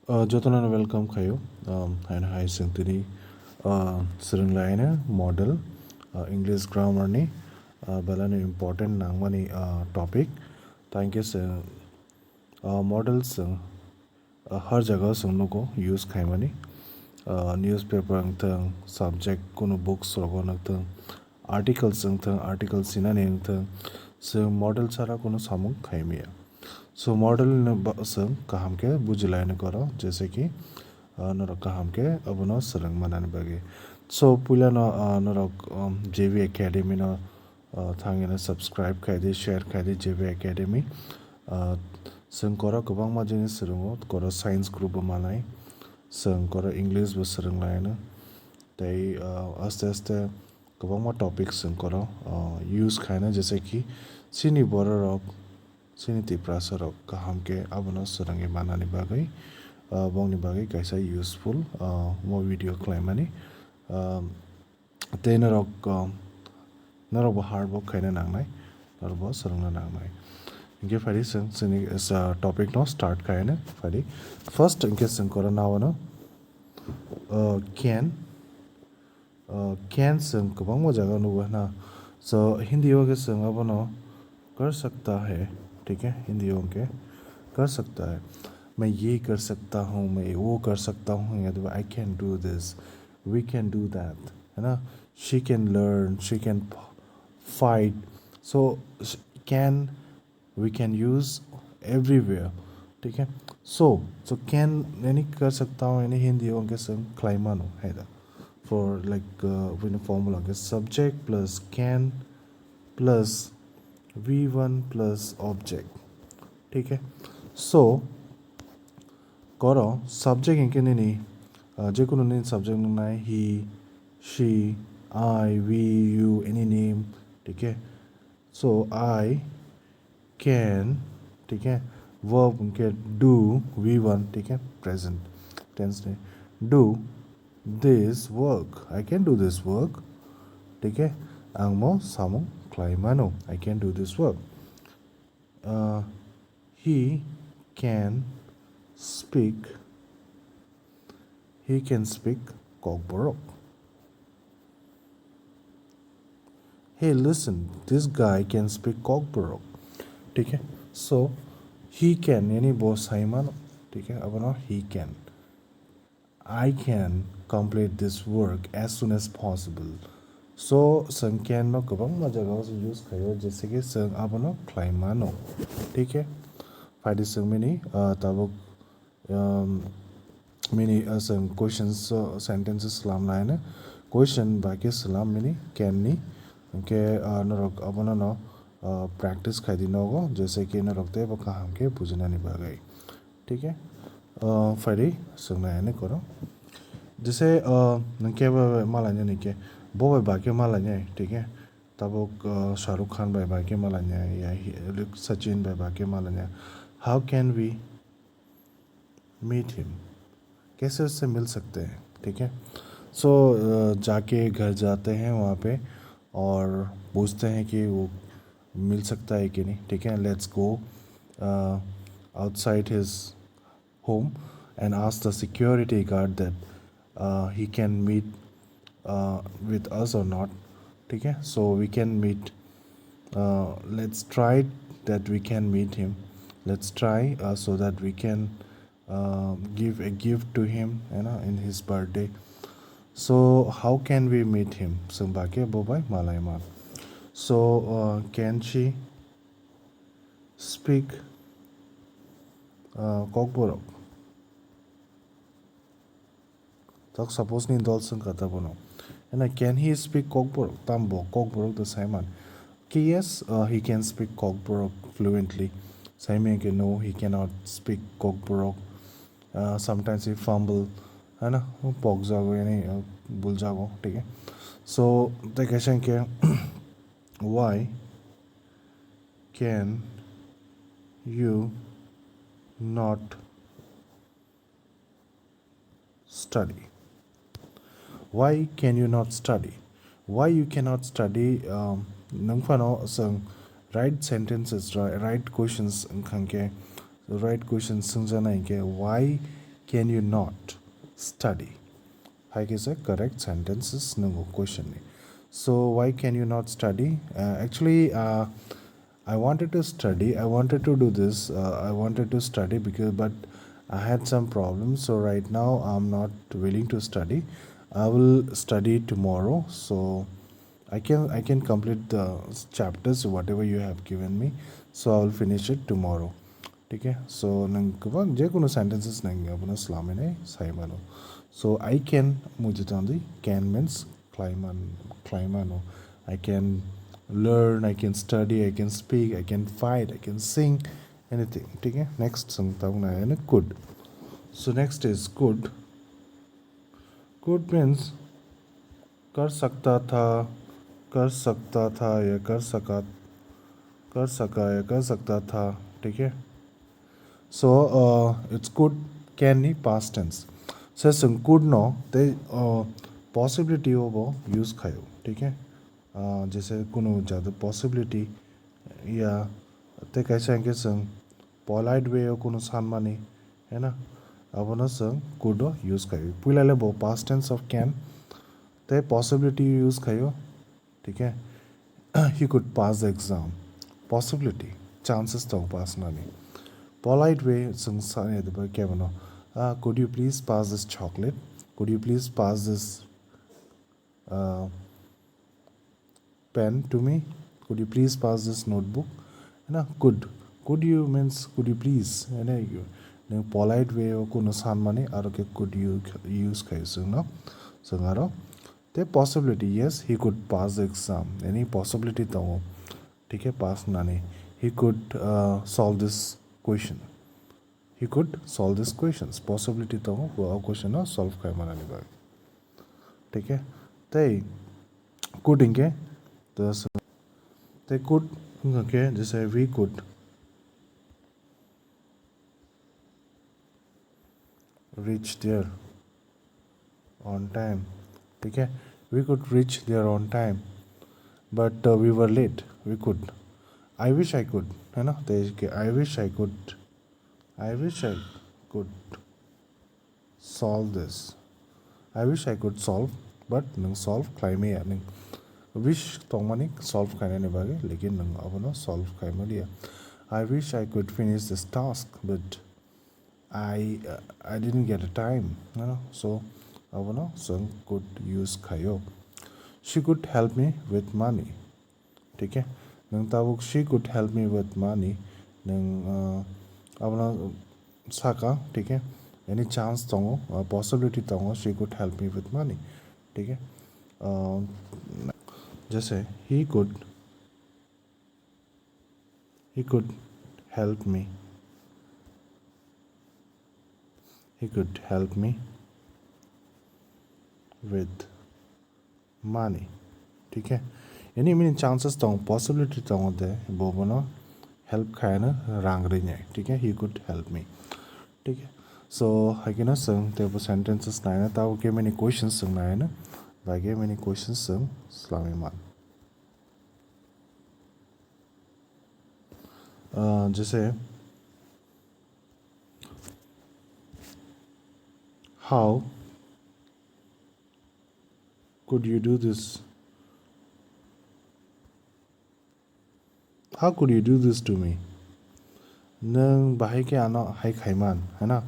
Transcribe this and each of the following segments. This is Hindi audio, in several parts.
Jotonan welcome kayo. And hi singtini sering lain model English grammar ni balani important nangmani topic. Thank you sir. Models हर जगह सुनने को यूज़ खाई मनी न्यूज़पेपर अंगतंग subject कोनो books रगो नगतंग articles अंगतंग articles सिना ने अंगतंग so model सारा कोनो सामुंग खाई मिया so model न सं काम के बुझलाय न करो जैसे कि नरक काम के अब न सरंग मनाने बगे so पुला न नरक जेवी एकेडमी न थांगे न सब्सक्राइब खाई दे शेयर खाई दे जेवी एकेडमी जों करो गोबां मा जिनिस सोलोङो करो साइंस ग्रुप मानाय जों करो इंग्लिश बो सोलोंलायनो दायो आस्ते आस्ते गोबां मा टपिक्स जों करो यूज खायनो जैसे कि सिनि बर' रक सिनि तिप्रासा रक गाहाम के आबनो सोलोङै मानानि बागै बंनि बागै गायसा यूजफुल मो भिडियो क्लाइमानि तेनो रक नरबो हार्ड वर्क खायनो नांनाय नरबो सोलोंनो नांनाय इनके फारि जोंनि टपिक न स्टार्ट खायनो फारि फर्स्ट इनके जों करो नावनो कैन जों गोबां मजागा नुबो ना सो हिंदी के जों अब न कर सकता है ठीक है हिंदी के कर सकता है मैं ये कर सकता हूँ मैं वो कर सकता हूँ या तो I can do this we can do that है ना she can learn she can fight so can we can use everywhere ठीक है so can यानी कर सकता हूँ यानी हिंदी होंगे सब क्लाइमानो है दा for like when formula के subject plus can plus v1 plus object ठीक है so करो subject इनके नहीं जे कोनो नहीं subject ना he she I we you any name ठीक है so I can ठीक है verb उनके do v1 ठीक है present tense में do this work I can do this work ठीक है आं मो सामो क्लाइमानो I can do this work he can speak Kokborok hey listen this guy can speak Kokborok ठीक है so he can यानी बहुत सही मानो ठीक है अब ना he can I can complete this work as soon as possible so जों can नो गोबां मा जगह से यूज खायो जैसे कि जों अब ना क्लाइम मानो ठीक है फाइदे जों मिनी तब मिनी जों क्वेश्चंस सेंटेंसेस सलाम लायने क्वेश्चन बाकी सलाम मिनी can नी के नरक अब ना प्रैक्टिस खाई दी नोगो जैसे कि न रखते हैं बका हम के बुझना नहीं बागई ठीक है फाइरी सुनना है नहीं करो जैसे नंके मालान्या नहीं के वो बाकी मालान्या ठीक है तब वो शाहरुख खान भाई बाकी मालान्या या सचिन भाई बाकी मालान्या how can we meet him कैसे उससे मिल सकते हैं ठीक है सो जाके घर जाते हैं वहाँ पे और पूछते हैं कि वो मिल सकता है कि नहीं ठीक है let's go outside his home and ask the security guard that he can meet with us और नॉट ठीक है so we can meet let's try that we can meet him let's try so that we can give a gift to him you know in his birthday so how can we meet him so baki bobai malai ma so can she speak kokborok tak suppose ni dolson kata bono and can he speak kokborok tambo kokborok the simon okay yes he can speak kokborok fluently simon ke no he cannot speak kokborok sometimes he fumble है ना वो पॉक जागो यानी भूल जागो ठीक है सो द क्वेश्चन के why can you not study why can you not study why you cannot study nangfano sang right sentences right questions khangke right questions sungjana ke why can you not study? I guess a correct sentence is no question. So why can you not study? Actually, I wanted to study. I wanted to do this. I wanted to study because, but I had some problems. So right now I'm not willing to study. I will study tomorrow. So I can complete the chapters whatever you have given me. So I will finish it tomorrow. ठीक है सो नों गोबां जेखुनु सेन्टेन्सेस नों स्लामिनै सायमानो सो आई कैन मुझे तांदी कैन मीन्स क्लाइमानो I can learn, I can study, I can speak, I can fight, I can sing, anything. ठीक है नेक्स्ट संगता हूँ ना could. So next is could. Could means कर सकता था, कर सकता था या कर सका, कर सका या कर सकता था. ठीक है so it's could can ni past tense so some could no ते possibility हो वो use खायो ठीक है जैसे कोनो ज़्यादा possibility या ते कैसे हैं कि संग polite way हो कोनो सानमानी है ना अब ना संग could हो use खायो पुला ले वो past tense of can ते possibility use खायो ठीक है he could pass the exam possibility chances तो pass ना नहीं polite way संसार the क्या बनो could you please pass this chocolate could you please pass this pen to me could you please pass this notebook है ना could you means could you please है ना you polite way हो कोनो सान माने आरो के could you use कहीं सुन ना संगारो the possibility yes he could pass the exam any possibility तो हो ठीक है pass ना नहीं he could solve this question he could solve these questions possibility तो हो वो question ना solve कर माना नहीं बात ठीक है तै could इनके तो they could okay जैसे we could reach there on time ठीक है we could reach there on time but we were late we could I wish I could है ना तो इसके I wish I could solve this I wish I could solve but नंग solve claim या नंग wish तो माने solve करने नहीं बागे लेकिन नंग अब ना solve claim लिया I wish I could finish this task but I didn't get a time you know so अब ना some could use खायो she could help me with money ठीक है नंग Tabuk she could help me with money नंग अब ना साका ठीक है any chance तो possibility तो she could help me with money ठीक है जैसे he could help me with money ठीक है यानी मेरे चांसेस तो पॉसिबिलिटी तो होते हैं वो बनो हेल्प खाए ना रंग रही है ठीक है he could help me ठीक है so है कि ना संग ते वो sentences ना है ना ताऊ के मैंने questions संग ना है ना बाकी मैंने questions संग सलामी मान जैसे how could you do this how could you do this to me नंग बाहर के आना है खाइमान है ना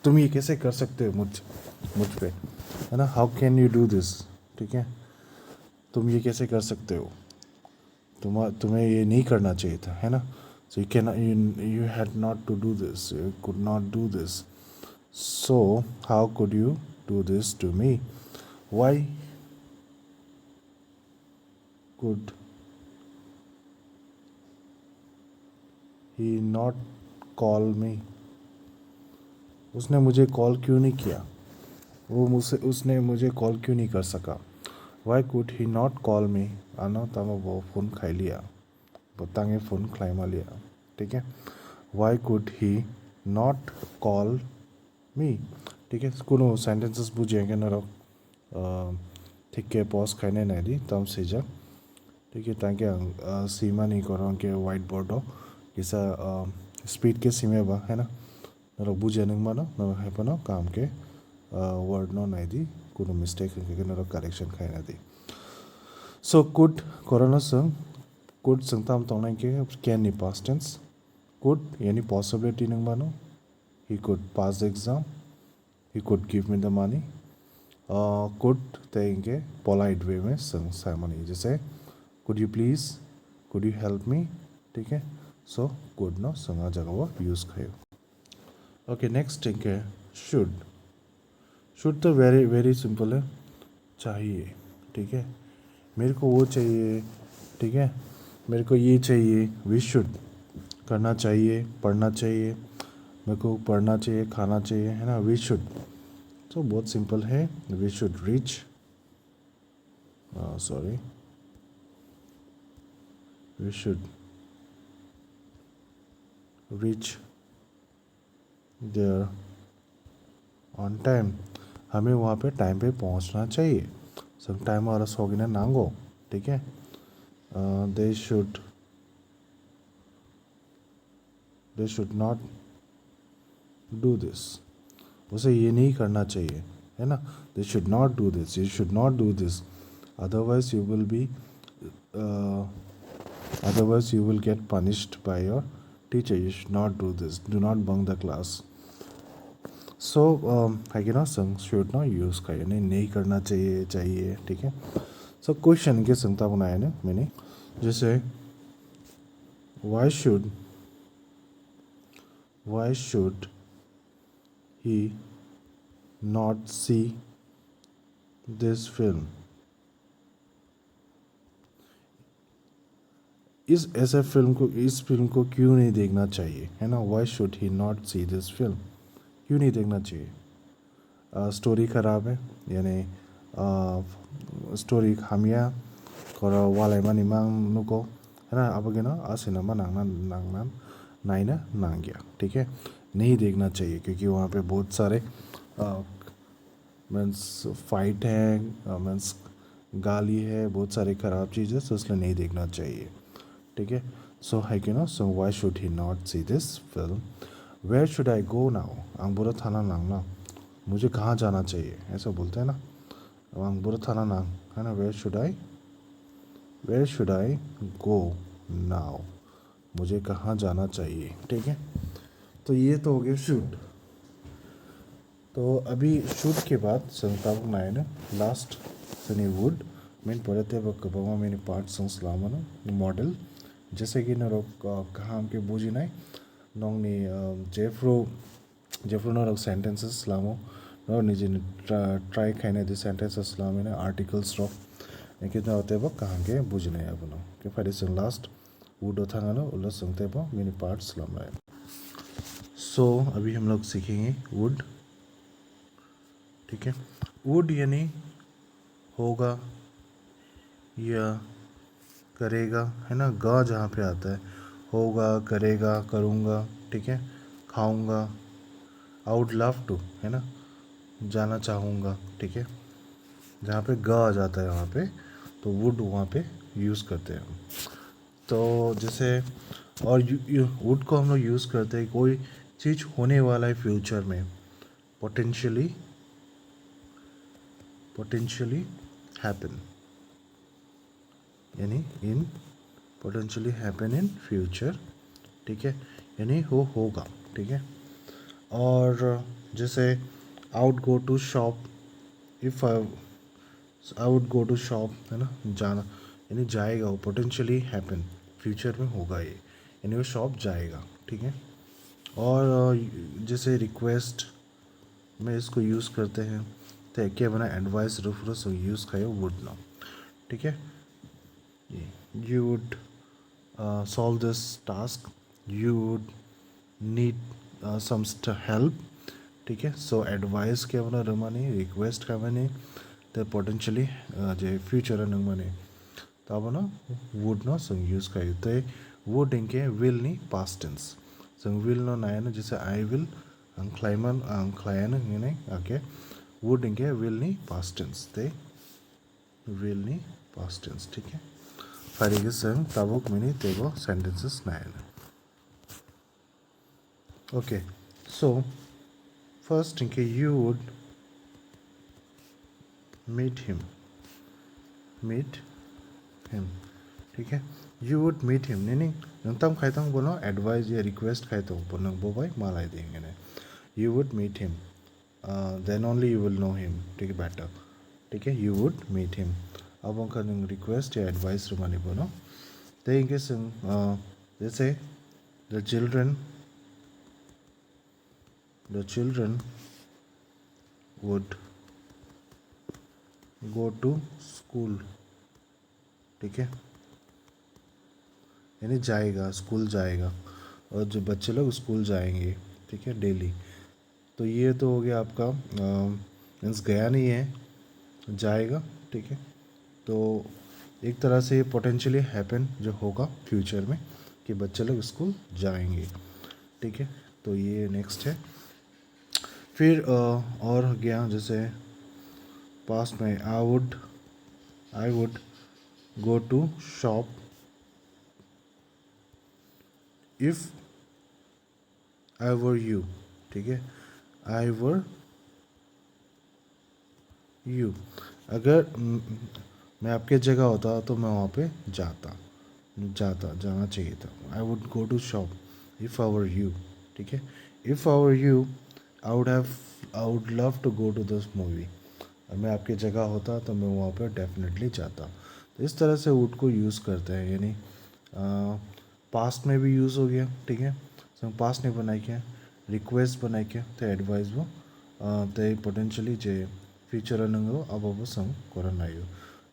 तुम ये कैसे कर सकते हो मुझ पे है ना how can you do this ठीक है तुम ये कैसे कर सकते हो तुम्हें ये नहीं करना चाहिए था है ना so you had not to do this you could not do this so how could you do this to me why could he not call me उसने मुझे कॉल क्यों नहीं किया उसने मुझे कॉल क्यों नहीं कर सका why could he not call me आना तब वो फ़ोन खाई लिया बताएंगे फ़ोन खाई मा लिया ठीक है why could he not call me ठीक है कोनो सेंटेंसेस बुझेंगे ना ठीक है पॉज खाने नहीं दी तब से जा ठीक है ताकि सीमा नहीं करो कि वाइट बोर्ड हो जैसा स्पीड के सीमे बा है ना नरक बुझे नंग मानो नरक हाइपनो काम के word no नाइ दी कुनो mistake के नरक correction खाई ना दी so could corona sung could sung tam tong nang के can ni past tense could यानी possibility नंग मानो he could pass the exam he could give me the money could तेंगे polite way में संग सामने जैसे could you please could you help me ठीक है so could no संगा जगह वो use खायो okay next तेंगे should तो very very simple है चाहिए ठीक है मेरे को वो चाहिए ठीक है मेरे को ये चाहिए we should करना चाहिए पढ़ना चाहिए मेरे को पढ़ना चाहिए खाना चाहिए है ना we should तो बहुत सिंपल है we should reach sorry we should reach there on time हमें वहाँ पे टाइम पे पहुँचना चाहिए सम टाइम और सोगिना नांगो ठीक है they should not do this उसे ये नहीं करना चाहिए है ना they should not do this you should not do this otherwise you will be otherwise you will get punished by your teacher you should not do this do not bunk the class so I cannot संग should not use का यानी नहीं करना चाहिए ठीक है so क्वेश्चन के संगता बनाया ना मैंने जैसे why should he not see this film इस फिल्म को क्यों नहीं देखना चाहिए है ना why should he not see this film क्यों नहीं देखना चाहिए स्टोरी ख़राब है यानी स्टोरी खामिया करो वाले मनी मांग नुको है ना अब ना सिनेमा नांगना नाइना नांग गया ठीक है नहीं देखना चाहिए क्योंकि वहाँ पे बहुत सारे मीन्स फाइट है मीन्स गाली है बहुत सारे ख़राब चीज़ें तो इसलिए नहीं देखना चाहिए ठीक है सो है कि ना so why should he not see this film where should I go now आंगबुरा थाना नांग ना मुझे कहाँ जाना चाहिए ऐसा बोलते हैं ना आंगबुरा थाना नांग है ना where should I go now मुझे कहाँ जाना चाहिए ठीक है तो ये तो हो गया शूट तो अभी शूट के बाद संताप नायन लास्ट सनी वुड मेन पढ़ते वक्त बाबा मैंने पार्ट संस लामन मॉडल जैसे कि न रोक कहाँ के बूझी नहीं नोंग ने जेफ्रो न रोक सेंटेंसेस लामो न निजे ट्राई खाने दे सेंटेंसेस लामे ना आर्टिकल्स रोक कितना होते वक्त कहाँ के बूझी नहीं अब नो कि फिर इस लास्ट वुड होता है ना उल्ला संगते वक्त मैंने पार्ट्स लामा सो अभी हम लोग सीखेंगे वुड ठीक है वुड यानी होगा या करेगा है ना गा जहाँ पे आता है होगा करेगा करूँगा ठीक है खाऊंगा आई वुड लव टू है ना जाना चाहूँगा ठीक है जहाँ पे गा आ जाता है वहाँ पे तो वुड वहाँ पे यूज़ करते हैं तो जैसे और वुड को हम लोग यूज़ करते हैं कोई चीज़ होने वाला है फ्यूचर में पोटेंशियली हैपन यानी इन पोटेंशियली हैपन इन फ्यूचर ठीक है यानी वो होगा ठीक है और जैसे out go to shop if I would go to shop है ना जाना यानी जाएगा वो पोटेंशियली हैपन फ्यूचर में होगा ये यानी वो शॉप जाएगा ठीक है और जैसे रिक्वेस्ट में इसको यूज़ करते हैं तो क्या बना एडवाइस रेफरेंस यूज़ खाए वुड ना ठीक है you would solve this task you would need some help ठीक है सो एडवाइस क्या बना रमानी रिक्वेस्ट क्या बने तो पोटेंशियली जो फ्यूचर है नंगमाने तो अब ना वुड ना संग यूज़ का तो वुड इनके विल नहीं पास्ट टेंस संग विल ना नाया ना जैसे आई विल अंक्लायन नहीं ओके वुड इनके विल नहीं पास्ट टेंस ते विल नहीं पास्ट टेंस ठीक है फारिगे संग ताबुक मिनी तेगो सेंटेंसेस नायन ओके So first इनके you would meet him ठीक है you would meet him नहीं नंग तम खाइतों बोलो advice या request खाइतों पर नंग बो भाई मालाई देंगे ने you would meet him then only you will know him ठीक है better ठीक है you would meet him अब उनका नंग request या advice रुमानी बोलो ते इनके संग जैसे the children would go to school ठीक है यानी जाएगा स्कूल जाएगा और जो बच्चे लोग स्कूल जाएंगे ठीक है डेली तो ये तो हो गया आपका मीन्स गया नहीं है जाएगा ठीक है तो एक तरह से पोटेंशियली हैपन जो होगा फ्यूचर में कि बच्चे लोग स्कूल जाएंगे ठीक है तो ये नेक्स्ट है फिर और गया जैसे पास्ट में I would go to shop if I were you ठीक है आई वर यू अगर मैं आपके जगह होता तो मैं वहाँ पे जाना चाहिए था I would go to shop if I were you ठीक है if I were you I would love to go to this movie मैं आपकी जगह होता तो मैं वहाँ पे डेफिनेटली जाता तो इस तरह से वुड को यूज़ करते हैं यानी पास्ट में भी यूज़ हो गया ठीक है संग पास्ट नहीं बनाई क्या रिक्वेस्ट बनाई क्या तो एडवाइस वो तो पोटेंशियली जे फ्यूचर नंगो अब संग करन आयो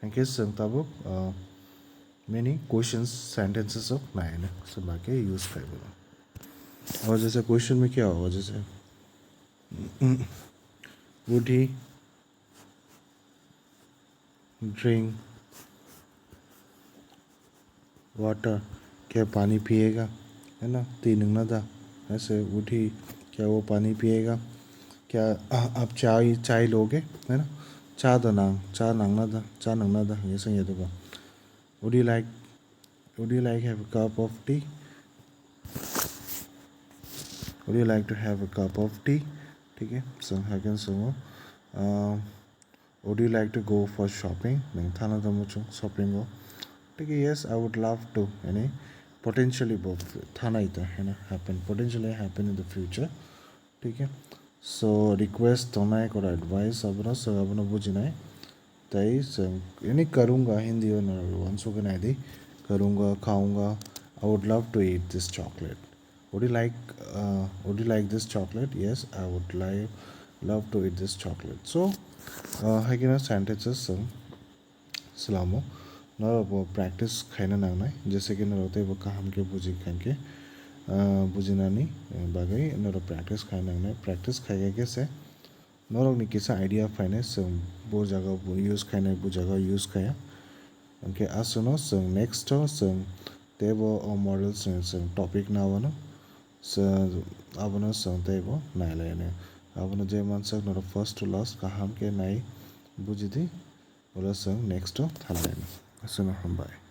इनके संग तब many questions sentences of nine सब बाकी यूज़ कर बोला और जैसे क्वेश्चन में क्या होगा जैसे वुड ही ड्रिंक वाटर क्या पानी पिएगा है ना तीन ना था ऐसे उठी क्या वो पानी पिएगा क्या आप चाय लोगे है ना चा नंगना था ये सही है तो का would you like have a cup of tea would you like to have a cup of tea ठीक है so would you like to go for shopping नहीं था ना तो मुझे शॉपिंग हो ठीक है yes I would love to यानी पोटेंशियली था ना इतना है ना happen potentially happen in the future ठीक है सो रिक्वेस्ट तो ना और एडवाइस अब बुझना है तई यानी करूँगा हिंदी वंस को नहीं दी करूँगा खाऊँगा I would love to eat this chocolate would you like this chocolate yes I would love to eat this chocolate so है कि ना सेंटेंसेस सलामो न प्रैक्टिस खाइन नांगनाय जैसे कि नरते वो काम के बुझी खान के बुझिनानी बागै नर प्रैक्टिस खाइन नांगनाय प्रैक्टिस खाइगा कैसे नरक नि किसा आइडिया फाइने जों बो जगह यूज खाइनाय बो जगह यूज खाया ओके आसनो जों नेक्स्ट जों तेबो मॉडल जों टॉपिक नावनो आबनो जों तेबो नायलायने आबनो जे मानसक नर फर्स्ट टू लास्ट काम के नाय बुझिदि बोला जों नेक्स्ट थालायनो Assalamualaikum. Bye.